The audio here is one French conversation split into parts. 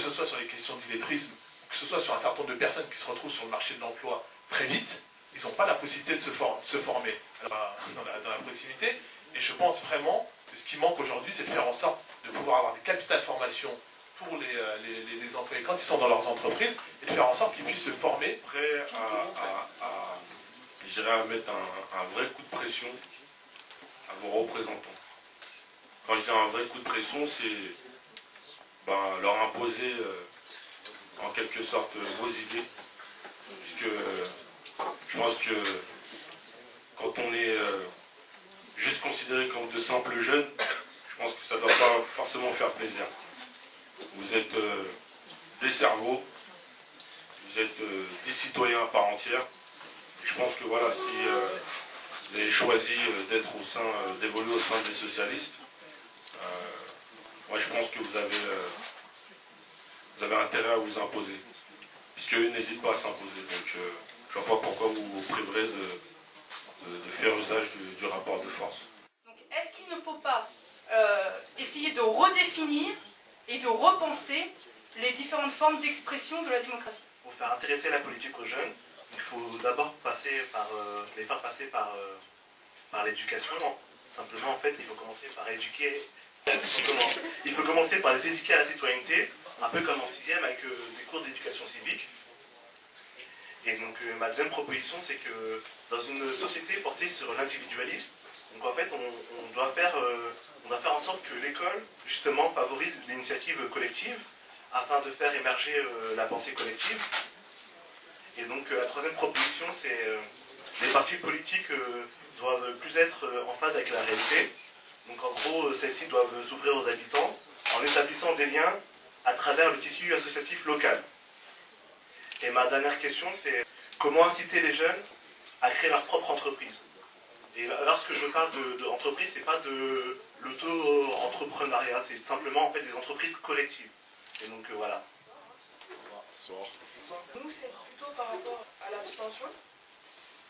ce soit sur les questions d'illettrisme, que ce soit sur un certain nombre de personnes qui se retrouvent sur le marché de l'emploi très vite, ils n'ont pas la possibilité de se former dans la proximité. Et je pense vraiment que ce qui manque aujourd'hui, c'est de faire en sorte de pouvoir avoir des capitales formation pour les employés quand ils sont dans leurs entreprises, et de faire en sorte qu'ils puissent se former. Prêt à mettre un vrai coup de pression à vos représentants. Quand je dis un vrai coup de pression, c'est leur imposer en quelque sorte vos idées. Puisque je pense que quand on est juste considéré comme de simples jeunes, je pense que ça ne doit pas forcément faire plaisir. Vous êtes des cerveaux, vous êtes des citoyens à part entière. Et je pense que voilà, si vous avez choisi d'être d'évoluer au sein des socialistes, moi je pense que vous avez intérêt à vous imposer. Puisqu'eux n'hésitent pas à s'imposer. Donc je ne vois pas pourquoi vous vous priverez de faire usage du rapport de force. Donc est-ce qu'il ne faut pas essayer de redéfinir et de repenser les différentes formes d'expression de la démocratie? Pour faire intéresser la politique aux jeunes, il faut d'abord les faire passer par l'éducation. Simplement, en fait, il faut commencer par éduquer. Il faut commencer par les éduquer à la citoyenneté, un peu comme en 6e avec des cours d'éducation civique. Et donc ma deuxième proposition, c'est que dans une société portée sur l'individualisme, donc en fait on doit faire en sorte que l'école justement favorise l'initiative collective afin de faire émerger la pensée collective. Et donc la troisième proposition, c'est les partis politiques doivent plus être en phase avec la réalité. Donc en gros, celles-ci doivent s'ouvrir aux habitants en établissant des liens à travers le tissu associatif local. Et ma dernière question, c'est comment inciter les jeunes à créer leur propre entreprise. Et lorsque je parle d'entreprise, c'est pas de l'auto-entrepreneuriat, c'est simplement en fait des entreprises collectives. Et donc voilà. Nous, c'est plutôt par rapport à l'abstention,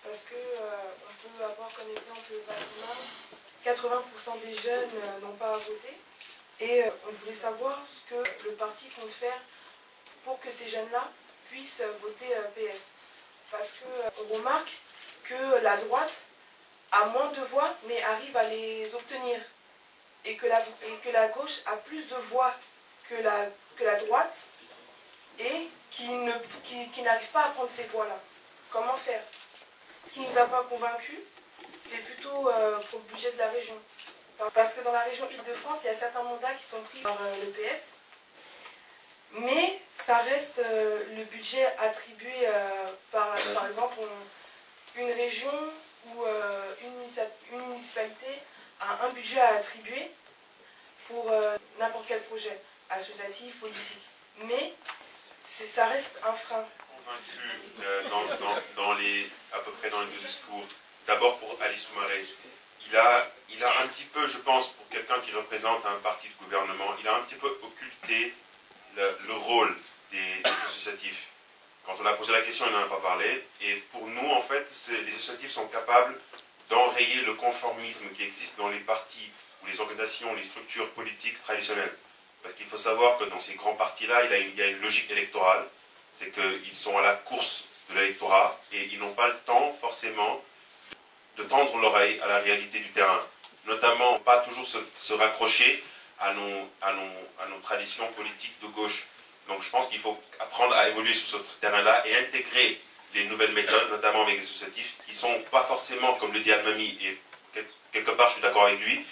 parce que on peut avoir comme exemple Val-de-Marne, 80% des jeunes n'ont pas à voter, et on voulait savoir ce que le parti compte faire pour que ces jeunes-là puissent voter PS. Parce qu'on remarque que la droite a moins de voix, mais arrive à les obtenir, et que la gauche a plus de voix que la droite, et qui n'arrive pas à prendre ces voix-là. Comment faire? Ce qui ne nous a pas convaincus, c'est plutôt pour le budget de la région. Parce que dans la région Île-de-France, il y a certains mandats qui sont pris par le PS, mais ça reste le budget attribué par exemple, une région ou une municipalité a un budget à attribuer pour n'importe quel projet associatif, politique. Mais ça reste un frein. Convaincu à peu près dans les deux discours. D'abord pour Ali Soumaré. Il a un petit peu, je pense, pour quelqu'un qui représente un parti de gouvernement, il a un petit peu occulté le rôle des associatifs. Quand on a posé la question, il n'en a pas parlé. Et pour nous, en fait, les associatifs sont capables d'enrayer le conformisme qui existe dans les partis ou les organisations, les structures politiques traditionnelles. Parce qu'il faut savoir que dans ces grands partis-là, il y a une logique électorale. C'est qu'ils sont à la course de l'électorat et ils n'ont pas le temps, forcément, de tendre l'oreille à la réalité du terrain. Notamment, pas toujours se raccrocher à nos traditions politiques de gauche. Donc je pense qu'il faut apprendre à évoluer sur ce terrain-là et intégrer les nouvelles méthodes, notamment avec les associatifs, qui ne sont pas forcément, comme le dit Al-Mami, et quelque part je suis d'accord avec lui,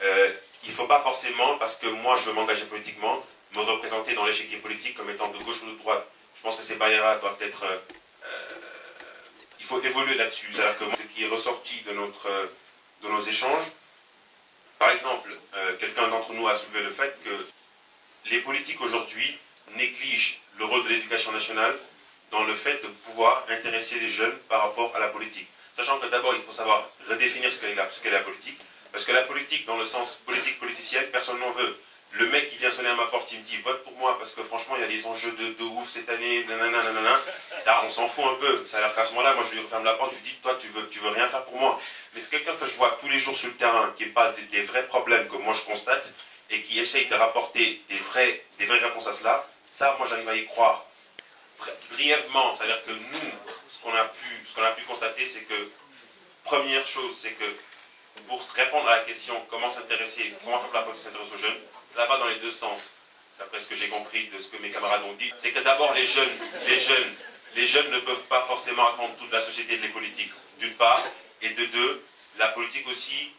il ne faut pas forcément, parce que moi je veux m'engager politiquement, me représenter dans l'échiquier politique comme étant de gauche ou de droite. Je pense que ces barrières-là doivent être... il faut évoluer là-dessus. C'est-à-dire que ce qui est ressorti de nos échanges, par exemple, quelqu'un d'entre nous a soulevé le fait que les politiques aujourd'hui négligent le rôle de l'éducation nationale dans le fait de pouvoir intéresser les jeunes par rapport à la politique. Sachant que d'abord, il faut savoir redéfinir ce qu'est la politique, parce que la politique, dans le sens politique-politicienne, personne n'en veut. Le mec qui vient sonner à ma porte, il me dit « vote pour moi parce que franchement, il y a des enjeux de ouf cette année, nanana, nanana. » Là, on s'en fout un peu. C'est-à-dire qu'à ce moment-là, moi, je lui referme la porte, je lui dis « toi, tu veux rien faire pour moi. » Mais c'est quelqu'un que je vois tous les jours sur le terrain, qui n'est pas des vrais problèmes que moi je constate, et qui essaye de rapporter des vraies réponses à cela. Ça, moi, j'arrive à y croire. Brièvement, c'est-à-dire que nous, ce qu'on a pu constater, c'est que, première chose, c'est que pour répondre à la question comment s'intéresser, comment faire que la politique s'intéresse aux jeunes, ça va dans les deux sens, d'après ce que j'ai compris de ce que mes camarades ont dit. C'est que d'abord les jeunes ne peuvent pas forcément attendre toute la société de les politiques, d'une part, et de deux, la politique aussi,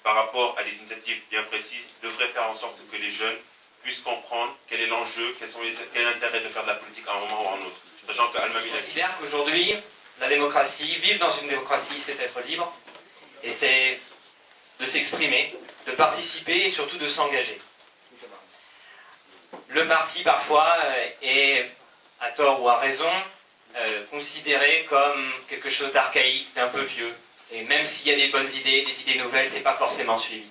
par rapport à des initiatives bien précises, devrait faire en sorte que les jeunes puissent comprendre quel est l'enjeu, quel est l'intérêt de faire de la politique à un moment ou à un autre. Sachant qu'Al-Mamil Je considère qu'aujourd'hui, la démocratie, vivre dans une démocratie, c'est être libre, et c'est de s'exprimer, de participer et surtout de s'engager. Le parti, parfois, est, à tort ou à raison, considéré comme quelque chose d'archaïque, d'un peu vieux. Et même s'il y a des bonnes idées, des idées nouvelles, c'est pas forcément suivi.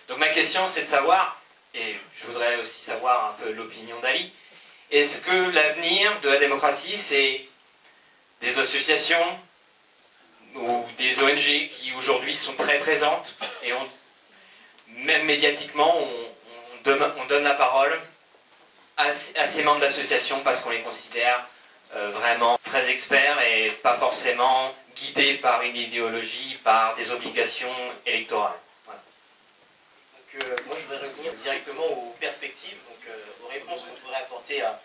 Donc ma question, c'est de savoir, et je voudrais aussi savoir un peu l'opinion d'Ali, est-ce que l'avenir de la démocratie, c'est des associations ou des ONG qui aujourd'hui sont très présentes et même médiatiquement, on donne la parole à ces membres d'associations parce qu'on les considère vraiment très experts et pas forcément guidés par une idéologie, par des obligations électorales. Voilà. Donc, moi je voudrais revenir directement aux perspectives, donc, aux réponses qu'on pourrait apporter à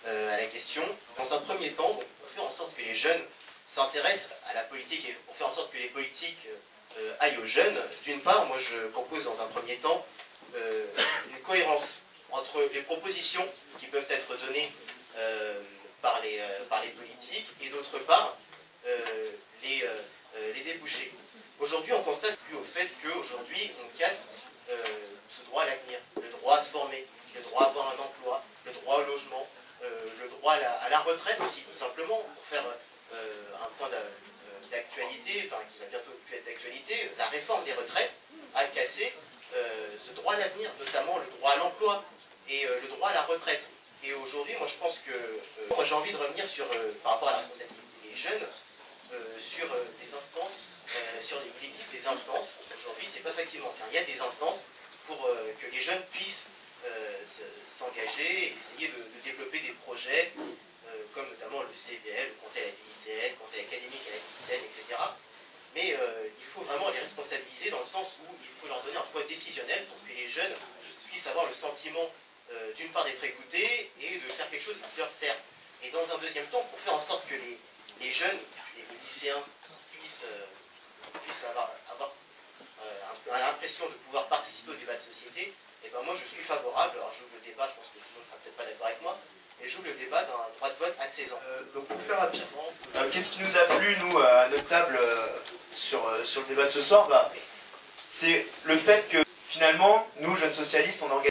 la question. Dans un premier temps, donc, on fait en sorte que les jeunes s'intéressent à la politique et on fait en sorte que les politiques aillent aux jeunes. D'une part, moi je propose dans un premier temps une cohérence entre les propositions qui peuvent être données par les politiques et d'autre part les débouchés. Aujourd'hui, on constate dû au fait qu'aujourd'hui, on casse ce droit à l'avenir, le droit à se former, le droit à avoir un emploi, le droit au logement, le droit à la retraite aussi, tout simplement, pour faire un point d'actualité, enfin qui va bientôt plus être d'actualité, la réforme des retraites a cassé ce droit à l'avenir, notamment le droit à l'emploi et le droit à la retraite. Et aujourd'hui, moi je pense que moi j'ai envie de revenir sur, par rapport à la responsabilité des jeunes, sur des instances, il existe des instances, aujourd'hui c'est pas ça qui manque, hein. Il y a des instances pour que les jeunes puissent s'engager et essayer de développer des projets, comme notamment le CVL, le conseil à la DICN, le conseil académique à la DICN, etc. Mais il faut vraiment les responsabiliser dans le sens où il faut leur donner un poids décisionnel pour que les jeunes puissent avoir le sentiment d'une part d'être écoutés et de faire quelque chose qui leur sert. Et dans un deuxième temps, pour faire en sorte que les jeunes, les lycéens puissent avoir l'impression de pouvoir participer au débat de société, et ben moi je suis favorable, alors j'ouvre le débat, je pense que tout le monde ne sera peut-être pas d'accord avec moi, mais j'ouvre le débat d'un droit de vote à 16 ans. Donc pour faire rapidement, qu'est-ce qui nous a plu nous à notre table sur le débat de ce soir, c'est le fait que finalement, nous jeunes socialistes, on organise